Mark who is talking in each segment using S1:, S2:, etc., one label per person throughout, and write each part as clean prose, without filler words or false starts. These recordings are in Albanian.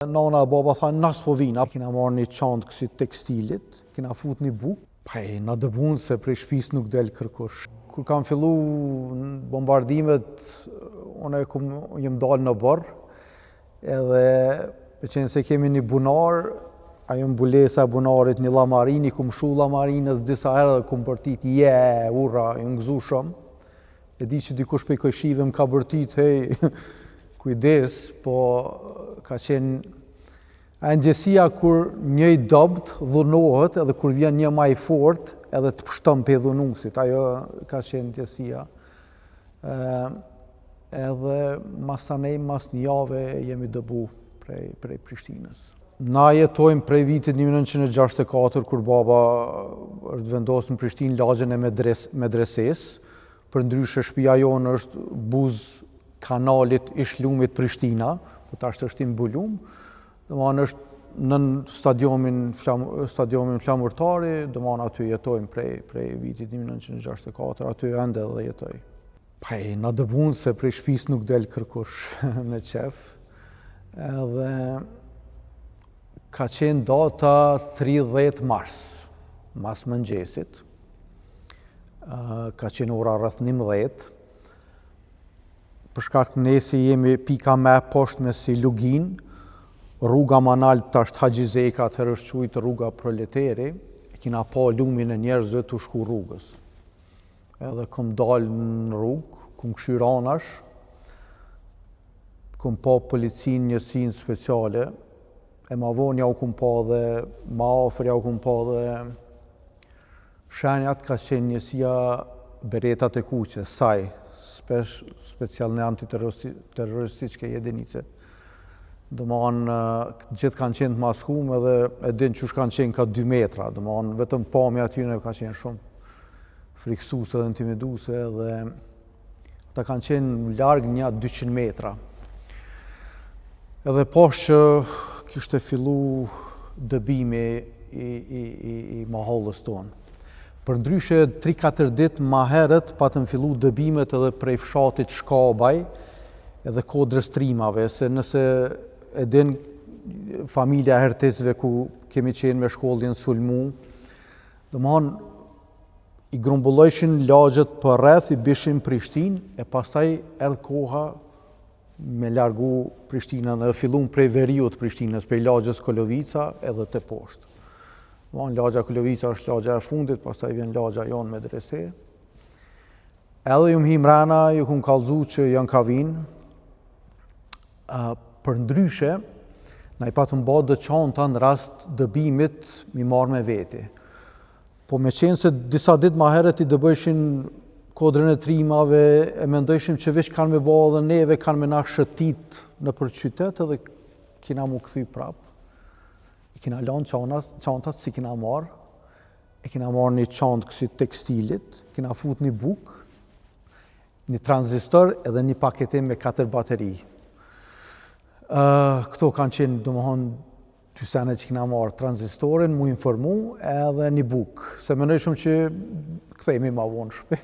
S1: Nana e baba tha, nas po vina. Kina marrë një çantë kësi tekstilit, kina fut një bukë. Paj, na dëbun se prej shtëpisë nuk del kërkush. Kur kam fillu bombardimet, unë jem dalë në barë, edhe me qenë se kemi një bunar, ajo mbulesa e bunarit një llamarin, i kum shu llamarinës disa herë dhe kum bërtit, urra, ju ngëzu shumë. E di që dikush prej kojshive më ka bërtit, hej, kujdes, po ka qenë a ndjesia kur njëj dobt dhunohet edhe kur vjen një maj fort edhe të pështon pe dhunusit. Ajo ka qenë ndjesia. Edhe masanej, mas një jave jemi dëbu prej Prishtinës. Na jetojmë prej vitit 1964 kur baba është vendosur në Prishtinë lagjen e medreses. Për ndryshe shtëpia jonë është buz kanalit Ishlumit Prishtina, po tash është i mbulum. Domethënë është në stadionin flamurtari, domethënë aty jetojmë prej vitit 1964, aty ende edhe jetoj. Paj, na dëbun se prej shtëpisë nuk del kërkush me qef. Edhe ka qenë data 30 mars, mas mëngjesit. Ka qenë ora rreth 11. Për shkak nesi jemi pika me poshtë me si Lugin, rruga Manal tash Haxhi Zeka, atëherë është quajtur rruga Proleteri, kina pa lumin e njerëzve të shku rrugës. Edhe kom dalë në rrugë, kom kshyr anash, kom pa policin njësinë speciale, e ma vonë ja u kom pa dhe ma afër ja u kom pa dhe shenjat ka qenë njësia Beretat e Kuqe, saj, specialne antiterrorističke jedinice. Domethënë gjithë kanë qenë të maskuar edhe e din çush kanë qenë ka 2 metra, domethënë vetëm pamja aty ka qenë shumë friksuese dhe intimiduese dhe ata kanë qenë larg një 200 metra. Edhe poshtë që kishte fillu dëbimi i mahollës tonë. Për ndryshe 3-4 ditë ma herët patëm fillu dëbimet edhe prej fshatit Shkabaj edhe Kodrës Trimave, se nëse e din familja Hertesve ku kemi qenë me shkollin sulmu, domethënë i grumbullojshin lagjet për rreth, i bishin Prishtinë, e pastaj erdhi koha me largu Prishtinën dhe fillun prej veriut Prishtinës, prej lagjës Kolovica edhe të poshtë. Lagja Kolovica është lagja e fundit, pastaj vjen lagja jonë medrese. Edhe ju m'him rana, ju kum kallëzu që janë ka vinë. Për ndryshe, na i patëm ba dë çanta në rast dëbimit mi marrë me veti. Po me qenë se disa ditë ma herët i dëbëshin Kodrën e Trimave, e mendojshim që veç kanë me ba dhe neve, kanë me na shëtit në për qytet edhe kina mu këthy prapë. I kina lanë çantat si kina marrë, e kina marrë një çantë kësi tekstilit, kina fut një bukë, një tranzistor edhe një paketim me 4 bateri. Këto kanë qenë, domethënë, ty sene që kina marrë tranzistorin, mu informu edhe një bukë, se mendojshëm që kthejmi ma vonë shpe.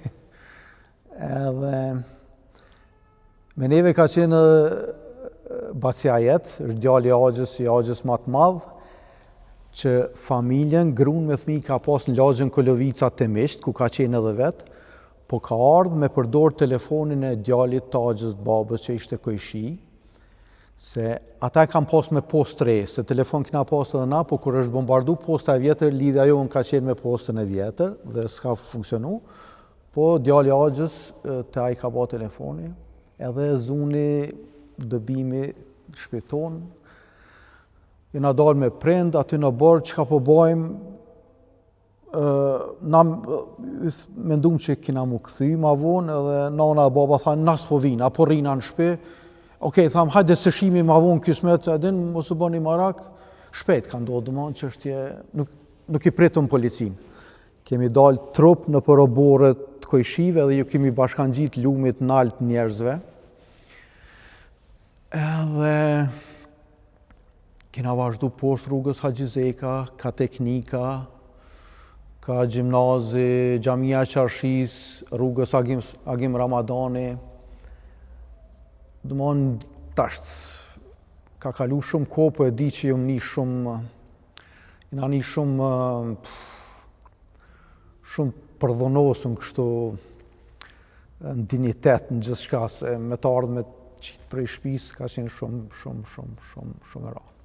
S1: Edhe me neve ka qenë Baciajet, është djali i Axhës më të madh, që familjen, gruan me fëmijë ka pas në lagjën Kolovica të Misht, ku ka qenë edhe vetë, po ka ardhur me përdor telefonin e djalit të Axhës babës që ishte kojshi, se ata e kam pas me post re, se telefon kina pas edhe na, po kur është bombardu posta e vjetër, lidhja jonë ka qenë me postën e vjetër dhe s'ka funksionu, po djali i Axhës të ai ka ba telefoni, edhe zuni dëbimi shpejton. Jena dalë me prind, aty në borë, çka po bajmë, na mendum që kina mu këthy ma vonë, edhe nana e baba tha, nas po vina, apo rrina në shpe. Okej, tham, hajde se shimi ma vonë kismet, edin, mos u bëni marak, shpejt ka ndodhë, domethënë që është nuk i pritëm policinë. Kemi dalë trup në për oborët të kojshive dhe ju kemi bashkangjit lumit në alt njerëzve. Edhe kena vazhdu poshtë rrugës Haxhi Zeka, ka teknika, ka gjimnazi, Xhamia e Qarshis, rrugës Agim Ramadani. Domthon tash ka kalu shumë kohë, po e di që jam një shumë përdhonosën kështu në dignitet, në gjithë shka, se me të ardhme qitë prej shtëpisë ka qenë shumë e rrallë.